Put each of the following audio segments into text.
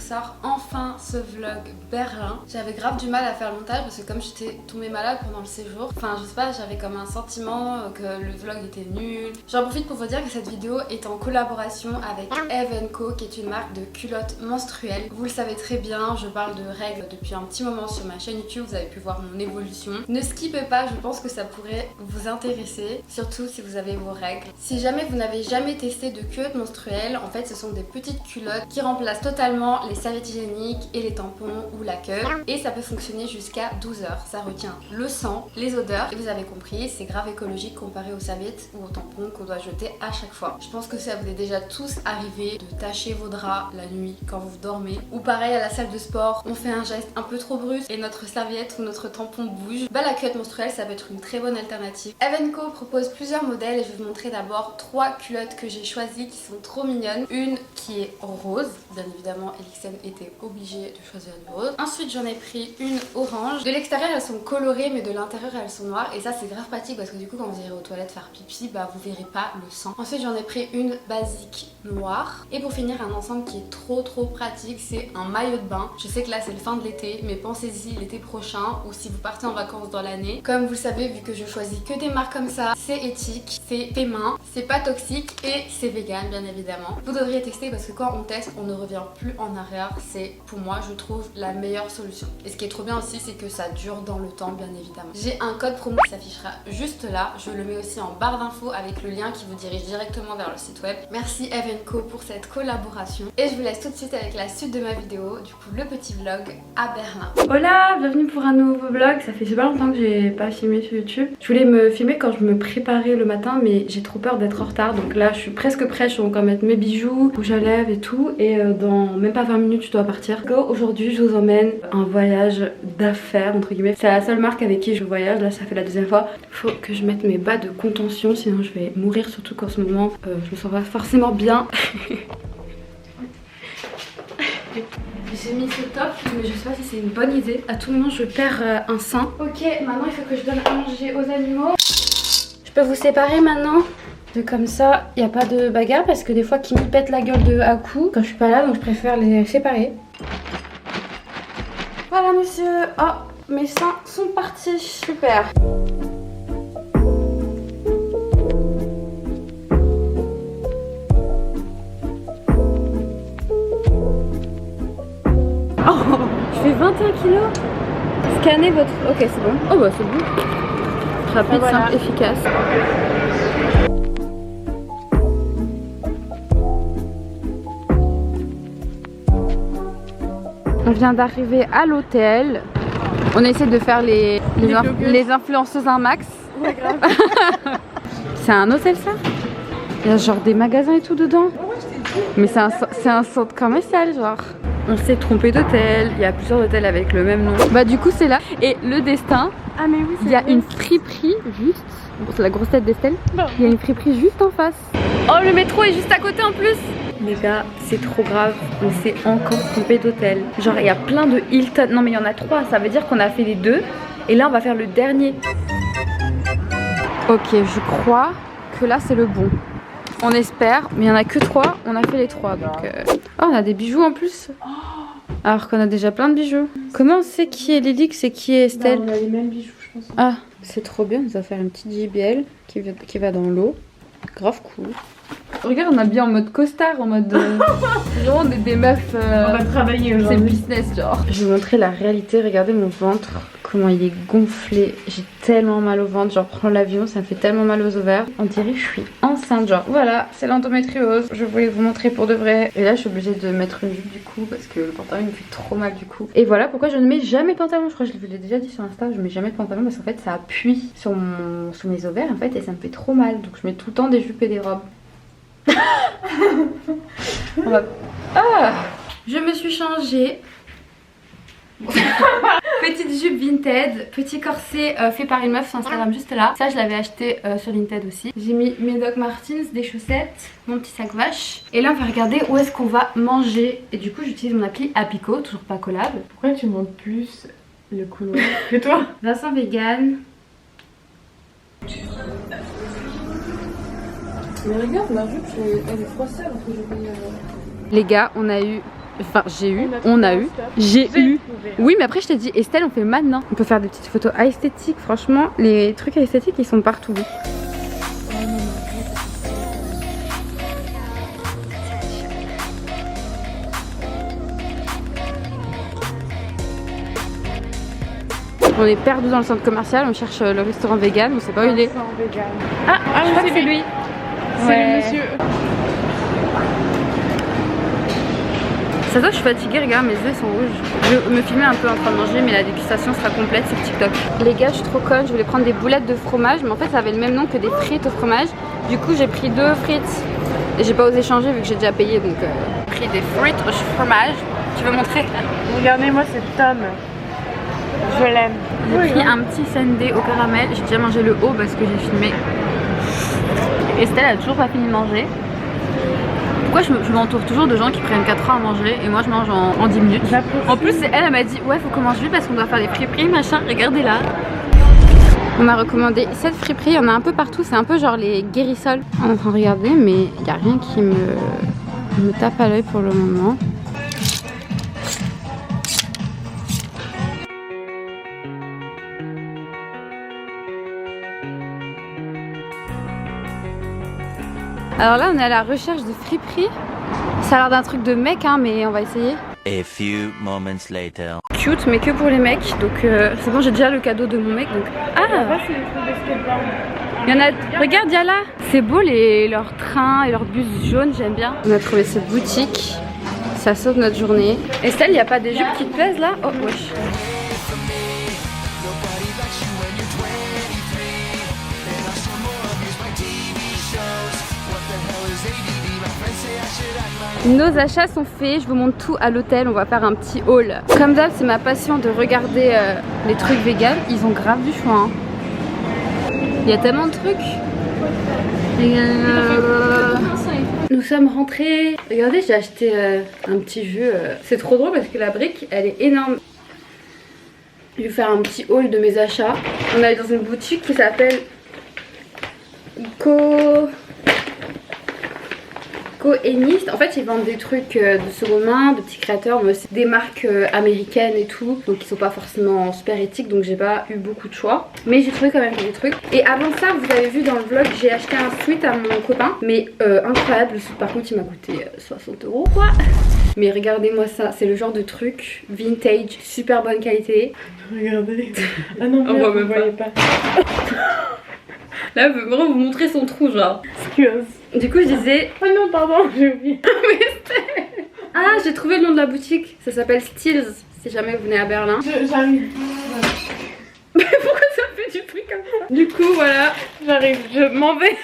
sort enfin ce vlog Berlin. J'avais grave du mal à faire le montage parce que comme j'étais tombée malade pendant le séjour, enfin je sais pas, j'avais comme un sentiment que le vlog était nul. J'en profite pour vous dire que cette vidéo est en collaboration avec Eve & Co qui est une marque de culottes menstruelles. Vous le savez très bien, je parle de règles depuis un petit moment sur ma chaîne YouTube, vous avez pu voir mon évolution. Ne skippez pas, je pense que ça pourrait vous intéresser, surtout si vous avez vos règles. Si jamais vous n'avez jamais testé de culottes menstruelles, en fait ce sont des petites culottes qui remplacent totalement les serviettes hygiéniques et les tampons ou la queue, et ça peut fonctionner jusqu'à 12 heures. Ça retient le sang, les odeurs, et vous avez compris, c'est grave écologique comparé aux serviettes ou aux tampons qu'on doit jeter à chaque fois. Je pense que ça vous est déjà tous arrivé de tacher vos draps la nuit quand vous dormez, ou pareil à la salle de sport, on fait un geste un peu trop brusque et notre serviette ou notre tampon bouge. Bah la culotte menstruelle ça peut être une très bonne alternative. Eve & Co propose plusieurs modèles et je vais vous montrer d'abord 3 culottes que j'ai choisies qui sont trop mignonnes. Une qui est rose, bien évidemment Elixen était obligée de choisir du rose. Ensuite j'en ai pris une orange. De l'extérieur elles sont colorées mais de l'intérieur elles sont noires, et ça c'est grave pratique parce que du coup quand vous irez aux toilettes faire pipi, bah vous verrez pas le sang. Ensuite j'en ai pris une basique noire, et pour finir un ensemble qui est trop pratique, c'est un maillot de bain. Je sais que là c'est le fin de l'été, mais pensez-y l'été prochain ou si vous partez en vacances dans l'année. Comme vous le savez, vu que je choisis que des marques comme ça, c'est éthique, c'est fait main, c'est pas toxique et c'est vegan bien évidemment. Vous devriez tester parce que quand on teste on ne revient plus en arrière. C'est pour moi je trouve la meilleure solution. Et ce qui est trop bien aussi c'est que ça dure dans le temps bien évidemment. J'ai un code promo qui s'affichera juste là, je le mets aussi en barre d'infos avec le lien qui vous dirige directement vers le site web. Merci Eve & Co pour cette collaboration et je vous laisse tout de suite avec la suite de ma vidéo, du coup le petit vlog à Berlin. Hola, bienvenue pour un nouveau vlog. Ça fait super longtemps que j'ai pas filmé sur YouTube. Je voulais me filmer quand je me préparais le matin mais j'ai trop peur d'être en retard, donc là je suis presque prête, je vais encore mettre mes bijoux, rouge à lèvres et tout, et dans même pas 20 minutes je dois partir. Aujourd'hui je vous emmène un voyage d'affaires entre guillemets. C'est la seule marque avec qui je voyage, là ça fait la deuxième fois. Faut que je mette mes bas de contention sinon je vais mourir, surtout qu'en ce moment je me sens pas forcément bien. J'ai mis ce top mais je sais pas si c'est une bonne idée. À tout moment je perds un sein. Ok, maintenant il faut que je donne à manger aux animaux. Je peux vous séparer maintenant? Comme ça il n'y a pas de bagarre parce que des fois qui me pètent la gueule à coups quand je suis pas là, donc je préfère les séparer. Voilà monsieur. Oh, mes seins sont partis. Super. Oh, je fais 21 kilos. Scannez votre... Ok, c'est bon. Oh bah c'est bon. Rapide, voilà. Simple, efficace. On vient d'arriver à l'hôtel. On essaie de faire les influenceuses un max. Ouais, grave. C'est un hôtel ça? Il y a genre des magasins et tout dedans. Mais c'est un centre commercial genre. On s'est trompé d'hôtel, il y a plusieurs hôtels avec le même nom. Bah du coup c'est là. Et le destin, ah mais oui, il y a une friperie juste, c'est la grosse tête d'Estelle. Il y a une friperie juste en face. Oh le métro est juste à côté en plus. Les gars c'est trop grave, on s'est encore trompé d'hôtel. Genre il y a plein de Hilton, non mais il y en a 3, ça veut dire qu'on a fait les 2. Et là on va faire le dernier. Ok, je crois que là c'est le bon. On espère, mais il n'y en a que 3, on a fait les 3 donc... Oh on a des bijoux en plus. Alors qu'on a déjà plein de bijoux. Comment on sait qui est Lilix et qui est Estelle? On a les mêmes bijoux je pense. Ah c'est trop bien, on va faire une petite JBL qui va dans l'eau. Grave cool. Regarde on a bien en mode costard, en mode... Genre des meufs... On va travailler aujourd'hui. C'est business genre. Je vais vous montrer la réalité, regardez mon ventre. Comment il est gonflé, j'ai tellement mal au ventre, genre prendre l'avion ça me fait tellement mal aux ovaires. On dirait que je suis enceinte genre. Voilà, c'est l'endométriose, je voulais vous montrer pour de vrai. Et là je suis obligée de mettre une jupe du coup parce que le pantalon il me fait trop mal du coup. Et voilà pourquoi je ne mets jamais de pantalon, je crois que je l'ai déjà dit sur Insta, je mets jamais de pantalon parce qu'en fait ça appuie sur mes ovaires en fait et ça me fait trop mal. Donc je mets tout le temps des jupes et des robes. On va... Ah, je me suis changée. Petite jupe Vinted, petit corset fait par une meuf sur Instagram juste là. Ça je l'avais acheté sur Vinted aussi. J'ai mis mes Doc Martens, des chaussettes, mon petit sac vache. Et là on va regarder où est-ce qu'on va manger. Et du coup j'utilise mon appli Apico, toujours pas collab. Pourquoi tu montes plus le couloir que toi? Vincent vegan. Mais regarde ma jupe, elle est froissée alors que je vais... Les gars, on a eu Enfin, j'ai eu, on a eu, j'ai eu. Oui, mais après, je t'ai dit, Estelle, on fait maintenant. On peut faire des petites photos esthétiques. Franchement, les trucs esthétiques, ils sont partout. On est perdu dans le centre commercial, on cherche le restaurant vegan, on sait pas où il est. Ah, je crois que c'est lui. C'est le monsieur. Ça doit, je suis fatiguée, regarde, mes yeux sont rouges. Je vais me filmer un peu en train de manger, mais la dégustation sera complète sur TikTok. Les gars, je suis trop conne, je voulais prendre des boulettes de fromage, mais en fait ça avait le même nom que des frites au fromage. Du coup, j'ai pris 2 frites. Et j'ai pas osé changer vu que j'ai déjà payé, donc j'ai pris des frites au fromage. Tu veux montrer? Regardez-moi cette Tom. Je l'aime. J'ai pris un petit sundae au caramel. J'ai déjà mangé le haut parce que j'ai filmé. Estelle a toujours pas fini de manger. Pourquoi je m'entoure toujours de gens qui prennent 4 heures à manger et moi je mange en 10 minutes. En plus, elle m'a dit ouais, faut qu'on mange vite parce qu'on doit faire des friperies, machin. Regardez là. On m'a recommandé cette friperie. Il y en a un peu partout. C'est un peu genre les guérissoles. On est en train de regarder, mais il n'y a rien qui me tape à l'œil pour le moment. Alors là on est à la recherche de friperie. Ça a l'air d'un truc de mec hein, mais on va essayer. A few moments later. Cute mais que pour les mecs. Donc c'est bon, j'ai déjà le cadeau de mon mec donc. Ah, il y en a, regarde, il y a là. C'est beau leurs trains et leurs bus jaunes, j'aime bien. On a trouvé cette boutique. Ça sauve notre journée. Estelle, il n'y a pas des jupes qui te plaisent là? Oh wesh. Nos achats sont faits, je vous montre tout à l'hôtel, on va faire un petit haul. Comme d'hab, c'est ma passion de regarder les trucs vegan, ils ont grave du choix. Hein. Il y a tellement de trucs. Nous sommes rentrés. Regardez, j'ai acheté un petit jeu. C'est trop drôle parce que la brique, elle est énorme. Je vais faire un petit haul de mes achats. On est allé dans une boutique qui s'appelle Enist. En fait ils vendent des trucs de seconde main, de petits créateurs, mais aussi des marques américaines et tout, donc ils sont pas forcément super éthiques, donc j'ai pas eu beaucoup de choix, mais j'ai trouvé quand même des trucs. Et avant ça, vous avez vu dans le vlog, j'ai acheté un sweat à mon copain, mais incroyable, le sweat par contre il m'a coûté 60 € quoi. Mais regardez-moi ça, c'est le genre de truc vintage, super bonne qualité. Regardez. Ah non, on voit même pas. Là, elle veut vraiment vous montrer son trou, genre. Excuse. Du coup, je disais. Oh non, pardon, j'ai oublié. Ah, j'ai trouvé le nom de la boutique. Ça s'appelle Steels, si jamais vous venez à Berlin. J'arrive. Mais pourquoi ça fait du bruit comme ça? Du coup, voilà. J'arrive, je m'en vais.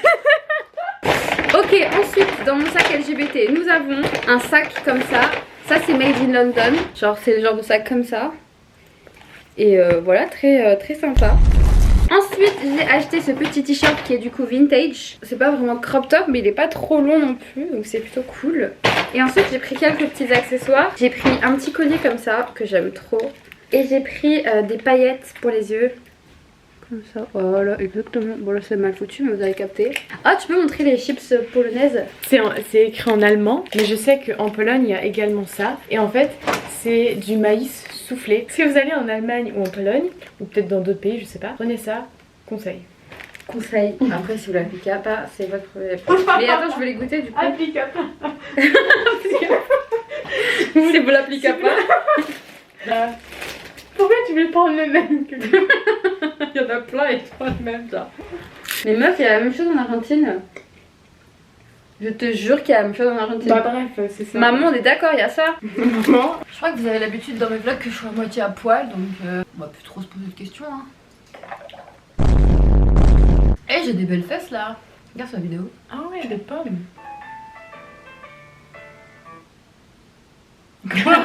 Ok, ensuite, dans mon sac LGBT, nous avons un sac comme ça. Ça, c'est Made in London. Genre, c'est le genre de sac comme ça. Et voilà, très sympa. Ensuite, j'ai acheté ce petit t-shirt qui est du coup vintage. C'est pas vraiment crop top, mais il est pas trop long non plus, donc c'est plutôt cool. Et ensuite, j'ai pris quelques petits accessoires. J'ai pris un petit collier comme ça, que j'aime trop. Et j'ai pris des paillettes pour les yeux. Comme ça, voilà, exactement. Bon là c'est mal foutu, mais vous avez capté. Ah, tu peux montrer les chips polonaises? C'est écrit en allemand, mais je sais qu'en Pologne, il y a également ça. Et en fait, c'est du maïs soufflé. Si vous allez en Allemagne ou en Pologne, ou peut-être dans d'autres pays, je sais pas, prenez ça, conseil. Conseil. Après, si vous l'appliquez pas, c'est votre problème. Mais attends, je vais les goûter du coup. Applique pas. Si vous l'appliquez pas. Pourquoi tu veux prendre le même que lui? Il y en a plein et toi le même ça. Mais meuf, il y a la même chose en Argentine. Je te jure qu'il y a la même chose en Argentine. Bah bref, c'est ça. Maman, on est d'accord, il y a ça. Maman. Je crois que vous avez l'habitude dans mes vlogs que je sois à moitié à poil, donc on va plus trop se poser de questions. Hein. Eh, j'ai des belles fesses là. Regarde sur la vidéo. Ah ouais, des pommes. Pourquoi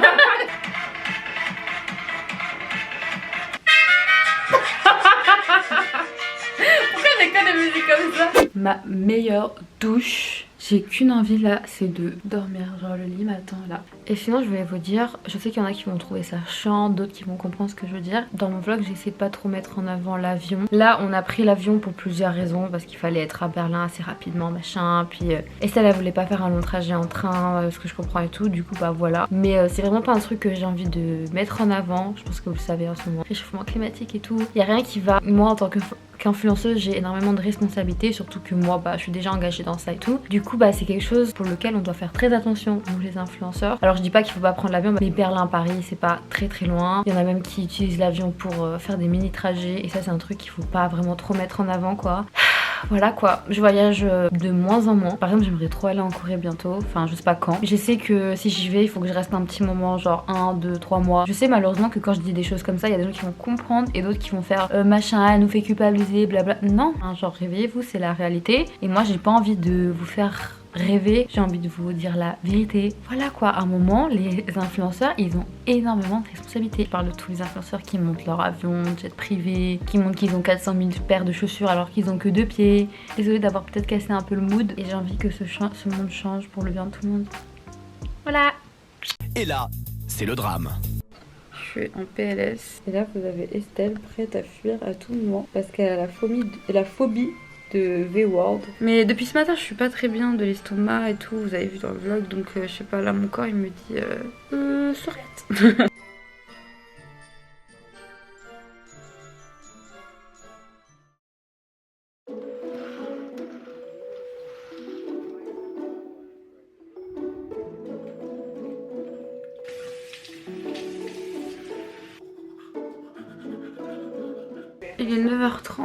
j'ai que des musiques comme ça? Ma meilleure douche J'ai qu'une envie là, c'est de dormir. Genre le lit m'attend là. Et sinon je voulais vous dire, je sais qu'il y en a qui vont trouver ça chiant, d'autres qui vont comprendre ce que je veux dire. Dans mon vlog j'essaie de pas trop mettre en avant l'avion. Là on a pris l'avion pour plusieurs raisons, parce qu'il fallait être à Berlin assez rapidement machin. Puis Estelle elle voulait pas faire un long trajet en train, ce que je comprends et tout. Du coup bah voilà. Mais c'est vraiment pas un truc que j'ai envie de mettre en avant. Je pense que vous le savez en ce moment. Réchauffement climatique et tout. Il y a rien qui va. Moi en tant qu'influenceuse j'ai énormément de responsabilités, surtout que moi bah je suis déjà engagée dans ça et tout. Du coup bah c'est quelque chose pour lequel on doit faire très attention, nous les influenceurs. Alors je dis pas qu'il faut pas prendre l'avion, mais Berlin-Paris c'est pas très loin. Il y en a même qui utilisent l'avion pour faire des mini trajets, et ça c'est un truc qu'il faut pas vraiment trop mettre en avant quoi. Voilà quoi, je voyage de moins en moins. Par exemple j'aimerais trop aller en Corée bientôt, enfin je sais pas quand. Je sais que si j'y vais il faut que je reste un petit moment, genre 1, 2, 3 mois. Je sais malheureusement que quand je dis des choses comme ça, il y a des gens qui vont comprendre et d'autres qui vont faire machin, elle nous fait culpabiliser, blabla. Non, hein, genre réveillez-vous, c'est la réalité. Et moi j'ai pas envie de vous faire rêver, j'ai envie de vous dire la vérité. Voilà quoi, à un moment les influenceurs ils ont énormément de responsabilités. Je parle de tous les influenceurs qui montent leur avion, jet privé, qui montrent qu'ils ont 400 000 paires de chaussures alors qu'ils ont que 2 pieds. Désolée d'avoir peut-être cassé un peu le mood, et j'ai envie que ce monde change pour le bien de tout le monde. Voilà. Et là, c'est le drame. Je suis en PLS et là vous avez Estelle prête à fuir à tout moment parce qu'elle a la phobie de V-World. Mais depuis ce matin je suis pas très bien de l'estomac et tout, vous avez vu dans le vlog, donc je sais pas, là mon corps il me dit surette. Il est 9h30,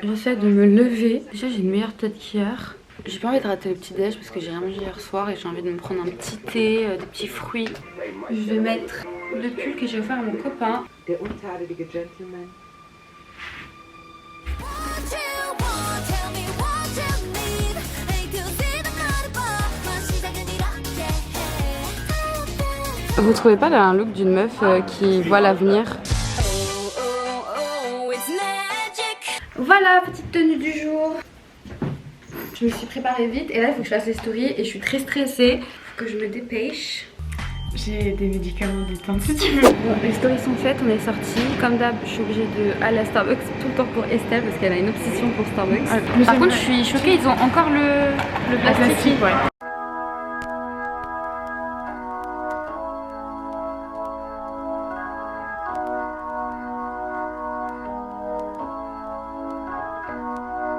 j'essaie de me lever. Déjà j'ai une meilleure tête qu'hier. J'ai pas envie de rater le petit déj parce que j'ai rien mangé hier soir et j'ai envie de me prendre un petit thé, des petits fruits. Je vais mettre le pull que j'ai offert à mon copain. Vous trouvez pas là un look d'une meuf qui voit l'avenir? Voilà, petite tenue du jour. Je me suis préparée vite et là il faut que je fasse les stories et je suis très stressée. Faut que je me dépêche. J'ai des médicaments détente si tu veux. Bon, les stories sont faites, on est sortis. Comme d'hab, je suis obligée d'aller à Starbucks tout le temps pour Estelle parce qu'elle a une obsession pour Starbucks. Par contre, je suis choquée, ils ont encore le plastique. Ouais.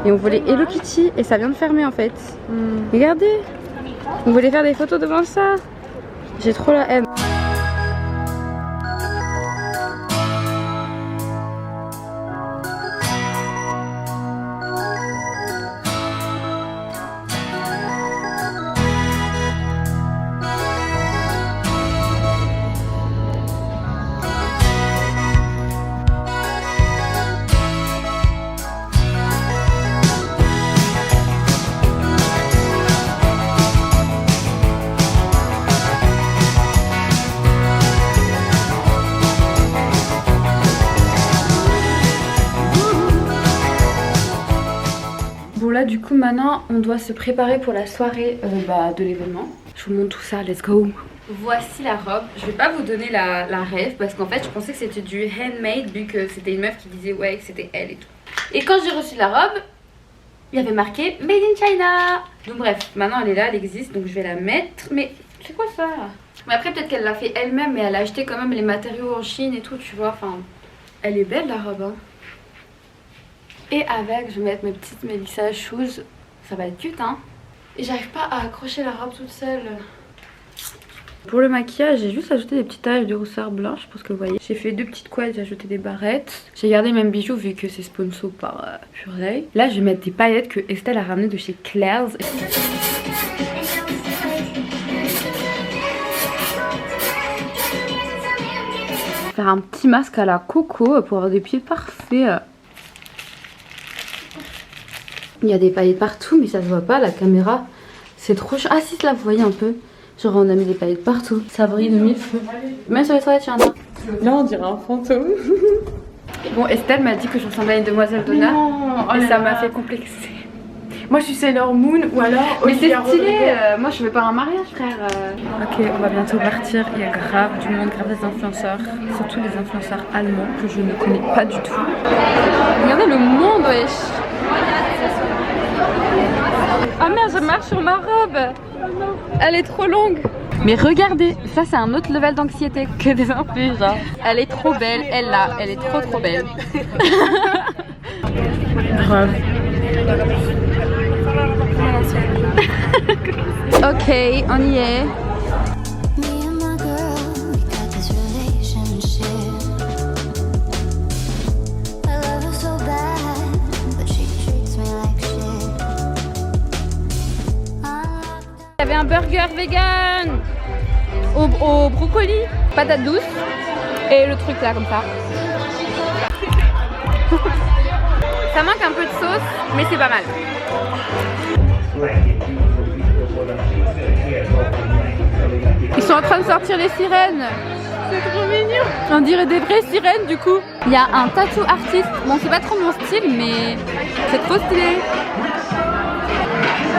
Et on voulait Hello Kitty et ça vient de fermer en fait. Regardez, on voulait faire des photos devant ça. J'ai trop la haine. Bon là du coup maintenant on doit se préparer pour la soirée de l'événement. Je vous montre tout ça, let's go. Voici la robe. Je vais pas vous donner la rêve parce qu'en fait je pensais que c'était du handmade vu que c'était une meuf qui disait ouais que c'était elle et tout. Et quand j'ai reçu la robe, il y avait marqué Made in China. Donc bref, maintenant elle est là, elle existe donc je vais la mettre. Mais c'est quoi ça? Mais après peut-être qu'elle l'a fait elle-même mais elle a acheté quand même les matériaux en Chine et tout, tu vois. Enfin, elle est belle la robe hein. Et avec, je vais mettre mes petites Melissa shoes. Ça va être cute hein. Et j'arrive pas à accrocher la robe toute seule. Pour le maquillage, j'ai juste ajouté des petites taches de rousseur blanche, je pense que vous voyez. J'ai fait 2 petites couettes, j'ai ajouté des barrettes. J'ai gardé les mêmes bijoux vu que c'est sponsor par Purley. Là, je vais mettre des paillettes que Estelle a ramenées de chez Claire's. Faire un petit masque à la coco pour avoir des pieds parfaits. Il y a des paillettes partout mais ça se voit pas, la caméra c'est trop chaud. Ah si, là vous voyez un peu, genre on a mis des paillettes partout, ça brille de mille feux. Même sur les toilettes il y en a. Là on dirait un fantôme. Bon, Estelle m'a dit que je ressemblais à une demoiselle d'honneur et ça m'a fait complexer. Moi je suis Sailor Moon ou alors Mais c'est Olivia stylé, Rodrigo. moi je veux pas un mariage frère. Ok, on va bientôt partir, il y a grave du monde, grave des influenceurs, surtout les influenceurs allemands que je ne connais pas du tout. Regardez le monde wesh. Ah merde, je marche sur ma robe. Elle est trop longue. Mais regardez, ça c'est un autre level d'anxiété que des influx genre. Elle est trop belle, elle là, elle est trop belle. Grave. Ok, on y est. Me and my girl, we got this relationship. I love her so bad, but she treats me like shit. Il y avait un burger vegan au brocoli, patate douce et le truc là comme ça. Ça manque un peu de sauce, mais c'est pas mal. Ils sont en train de sortir les sirènes. C'est trop mignon. On dirait des vraies sirènes du coup. Il y a un tattoo artiste. Bon, c'est pas trop mon style, mais c'est trop stylé.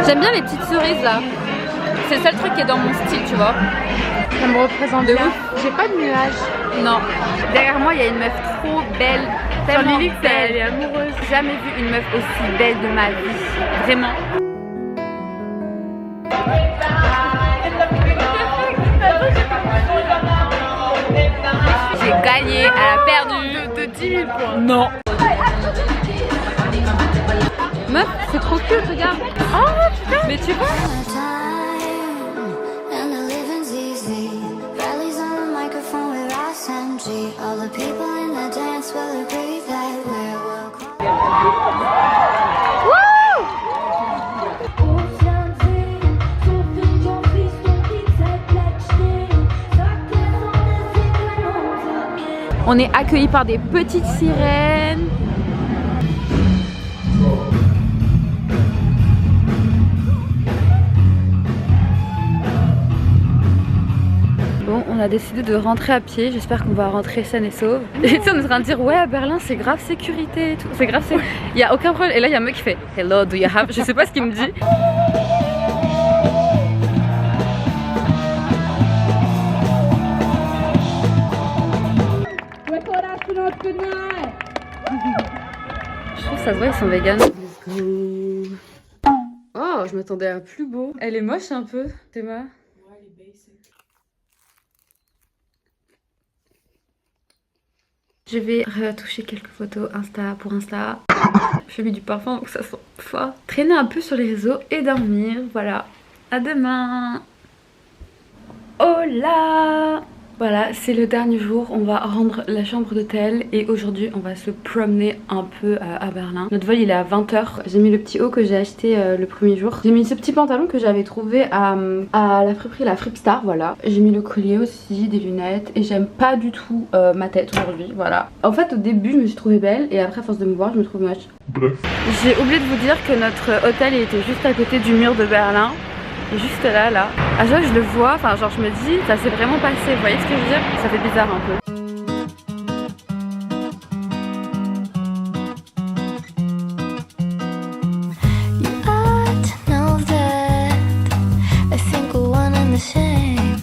J'aime bien les petites cerises là. C'est le seul truc qui est dans mon style, tu vois. Ça me représente De bien. ouf. J'ai pas de nuages. Non. Derrière moi, il y a une meuf trop belle. Tellement Lily, elle belle. est amoureuse. J'ai jamais vu une meuf aussi belle de ma vie. Vraiment. J'ai gagné, elle a perdu. De 10 000 points. Non. Meuf, c'est trop cute, regarde. Oh putain. Mais tu vois. And the living's easy. Rallies on the microphone with Ross and G. All the people in the dance will agree that we're welcome. On est accueillis par des petites sirènes. Bon, on a décidé de rentrer à pied. J'espère qu'on va rentrer saine et sauve. Et tu sais, on est en train de dire ouais, à Berlin, c'est grave sécurité et tout. C'est grave, il y a aucun problème. Et là, il y a un mec qui fait hello, do you have? Je sais pas ce qu'il me dit. Je trouve que ça se voit, ils sont véganes. Oh, je m'attendais à plus beau. Elle est moche un peu, Théma. Je vais retoucher quelques photos Insta pour Insta. J'ai mis du parfum donc ça sent fort. Traîner un peu sur les réseaux et dormir. Voilà. À demain. Oh là. Voilà, c'est le dernier jour, on va rendre la chambre d'hôtel et aujourd'hui on va se promener un peu à Berlin. Notre vol il est à 20 h. J'ai mis le petit haut que j'ai acheté le premier jour. J'ai mis ce petit pantalon que j'avais trouvé à la friperie, la Fripstar, voilà. J'ai mis le collier aussi, des lunettes et j'aime pas du tout ma tête aujourd'hui, voilà. En fait au début je me suis trouvée belle et après à force de me voir je me trouve moche. Bref. J'ai oublié de vous dire que notre hôtel il était juste à côté du mur de Berlin. Juste là, là. À chaque fois que je le vois, enfin genre je me dis, ça s'est vraiment passé, vous voyez ce que je veux dire? Ça fait bizarre un peu. You ought to know that I think we're one and the same.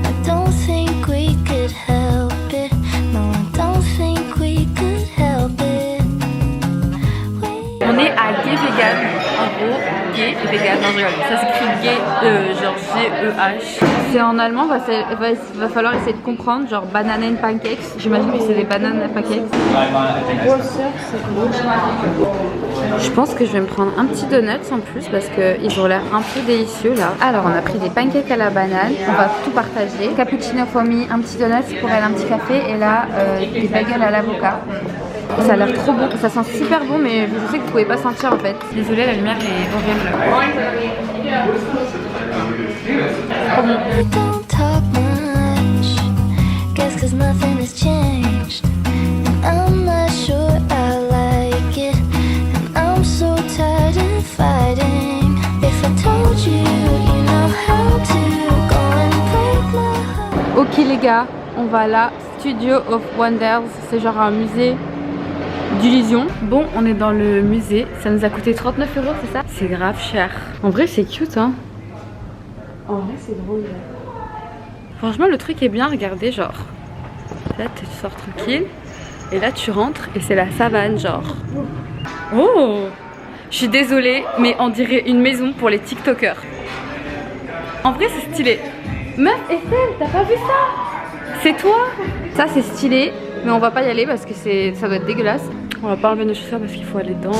I don't think we could help it. No, I don't think we could help it. On est à Gay Vegan, en gros, Gay Vegan, non je rigole, ça s'écrit Gay, genre G-E-H. C'est en allemand, va falloir essayer de comprendre, genre Bananen Pancakes, j'imagine que c'est des bananes pancakes. Je pense que je vais me prendre un petit donut en plus parce qu'ils ont l'air un peu délicieux là. Alors on a pris des pancakes à la banane, on va tout partager. Cappuccino for me, un petit donut pour elle, un petit café et là des bagels à l'avocat. Ça a l'air trop bon, ça sent super bon mais je sais que vous pouvez pas sentir en fait. Désolée, la lumière est horrible. Trop bon. We don't talk much. Guess 'cause nothing has changed. And I'm not sure I like it. And I'm so tired of fighting. If I told you, you know how to go and break my heart. Ok les gars, on va là, Studio of Wonders, c'est genre un musée d'illusion. Bon, on est dans le musée, ça nous a coûté 39 €, c'est ça? c'est grave cher. En vrai, c'est cute, hein. En vrai, c'est drôle. Franchement, le truc est bien, regardez, genre. Là, tu sors tranquille. Et là, tu rentres et c'est la savane, genre. Oh! Je suis désolée, mais on dirait une maison pour les TikTokers. En vrai, c'est stylé. Meuf, Estelle, t'as pas vu ça? C'est toi? Ça, c'est stylé, mais on va pas y aller parce que ça doit être dégueulasse. On va pas enlever nos chaussures parce qu'il faut aller dedans.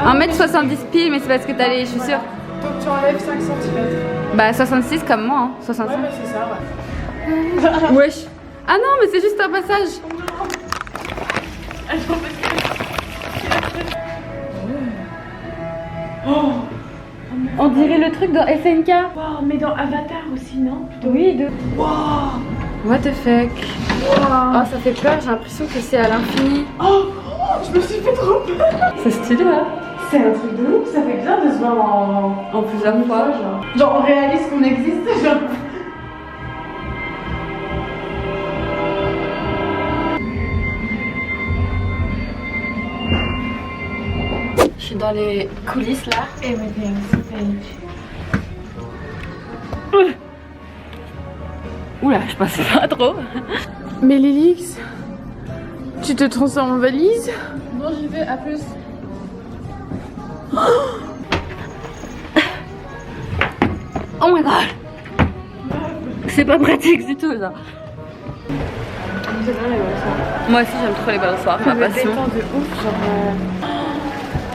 Un 1m70 pile, mais c'est parce que t'as les chaussures. Donc tu enlèves 5 cm. Bah 66 comme moi, hein. 65. Ouais, mais c'est ça, ouais. Wesh. Ah non, mais c'est juste un passage. Oh, On dirait le truc dans SNK. wow, mais dans Avatar aussi, non? Oui, de... Wow, What the fuck. wow. Oh, ça fait peur, j'ai l'impression que c'est à l'infini. Oh, je me suis fait trop peur. C'est stylé, hein. C'est un truc de ouf, ça fait bien de se voir en plusieurs fois. Genre on réalise qu'on existe, genre. Je suis dans les coulisses là. Everything's fake. Oula, je passe pas trop. Mais Lilix, tu te transformes en valise? Bon, j'y vais, à plus. Oh my god. C'est pas pratique du tout ça. Moi aussi j'aime trop les balançoires, ma passion. de ouf, genre.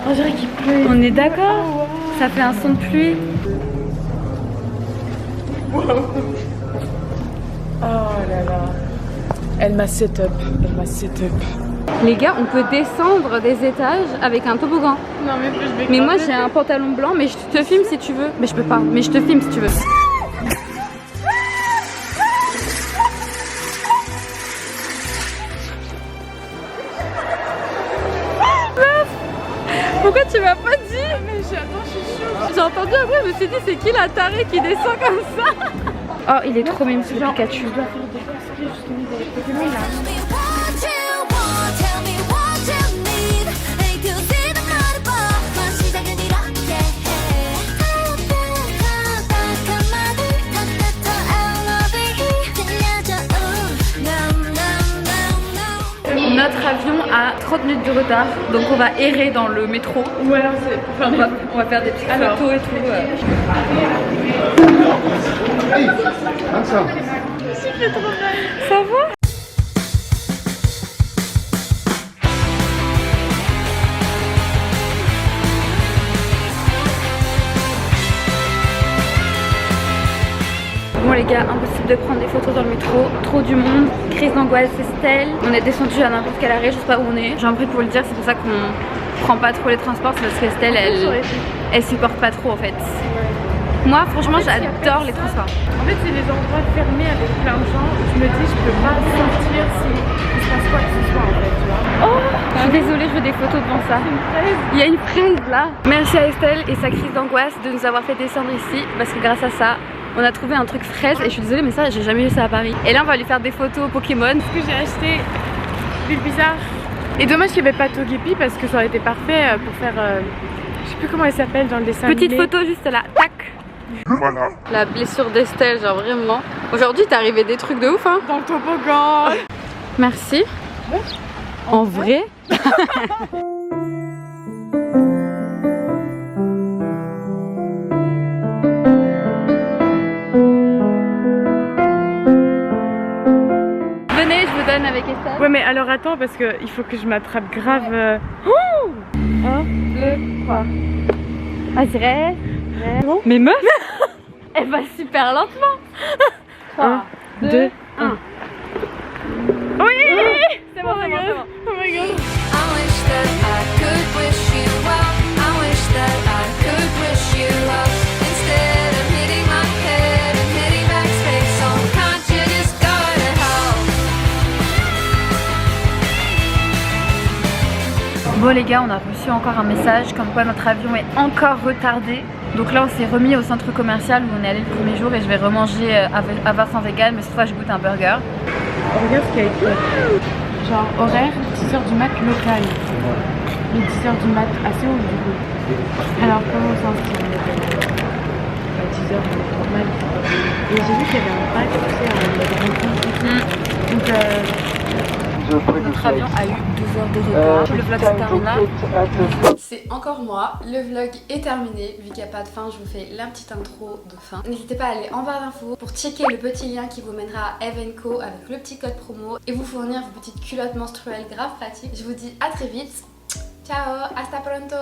On dirait qu'il pleut. On est d'accord? Ça fait un son de pluie. Oh là là. Elle m'a set-up. Elle m'a set-up. Les gars, on peut descendre des étages avec un toboggan. Non, mais je vais. Mais moi j'ai un pantalon blanc, mais je te filme si tu veux. Mais je peux pas, mais je te filme si tu veux. Pourquoi tu m'as pas dit? Mais j'attends, je suis chaude. J'ai entendu après, je me suis dit c'est qui la tarée qui descend comme ça? Oh, il est trop mignon ce Pikachu. Je dois faire des cosplays justement avec Pokémon là. Notre avion a 30 minutes de retard, donc on va errer dans le métro. Ou alors c'est pour faire des. On va faire des petites photos et tout. Ça va? Bon les gars, impossible de prendre des photos dans le métro, trop du monde, crise d'angoisse, c'est Estelle. On est descendu à n'importe quel arrêt, je sais pas où on est. J'ai un bruit pour le dire, c'est pour ça qu'on prend pas trop les transports, c'est parce qu'Estelle elle supporte pas trop en fait. Moi franchement j'adore les transports. En fait c'est des endroits fermés avec plein de gens. Je me dis je peux pas sortir si il se passe quoi que ce soit en fait, tu vois. Oh, je suis désolée, je veux des photos devant ça. Il y a une fraise là. Merci à Estelle et sa crise d'angoisse de nous avoir fait descendre ici parce que grâce à ça on a trouvé un truc fraise et je suis désolée mais ça j'ai jamais vu ça à Paris. Et là on va lui faire des photos Pokémon. Ce que j'ai acheté, Bulbizarre. Et dommage qu'il n'y avait pas Togepi parce que ça aurait été parfait pour faire, je sais plus comment elle s'appelle dans le dessin Petite animé. photo juste là, tac. Voilà. La blessure d'Estelle, genre vraiment. Aujourd'hui t'es arrivé des trucs de ouf hein. Dans le toboggan. Merci. Ouais. En vrai. Venez, je vous donne avec Estelle. Ouais mais alors attends parce que il faut que je m'attrape grave. 1, 2, 3. Ah c'est vrai. Mais meuf, elle va super lentement. 3, 2, 1. Oui. C'est bon, c'est bon, c'est bon. Oh my god. I wish that I could wish you well. I wish that I could wish you well. Instead of hitting my head and hitting backspace, oh, can't you just go to hell? Bon les gars, on a reçu encore un message comme quoi notre avion est encore retardé. Donc là on s'est remis au centre commercial où on est allé le premier jour et je vais remanger à Vincent Vegan, mais cette fois je goûte un burger. Regarde ce qu'il y a écrit. Genre horaire 10h du mat local. Mais 10h du mat assez haut du coup. Alors comment on s'inscrit? 10h normal. Et j'ai vu qu'il y avait un pack, tu sais, donc notre avion a eu 12 heures de retard. Le vlog se termine là. C'est encore moi, le vlog est terminé. Vu qu'il n'y a pas de fin, je vous fais la petite intro de fin. N'hésitez pas à aller en barre d'infos pour checker le petit lien qui vous mènera à Eve & Co avec le petit code promo et vous fournir vos petites culottes menstruelles grave pratiques. Je vous dis à très vite. Ciao, hasta pronto.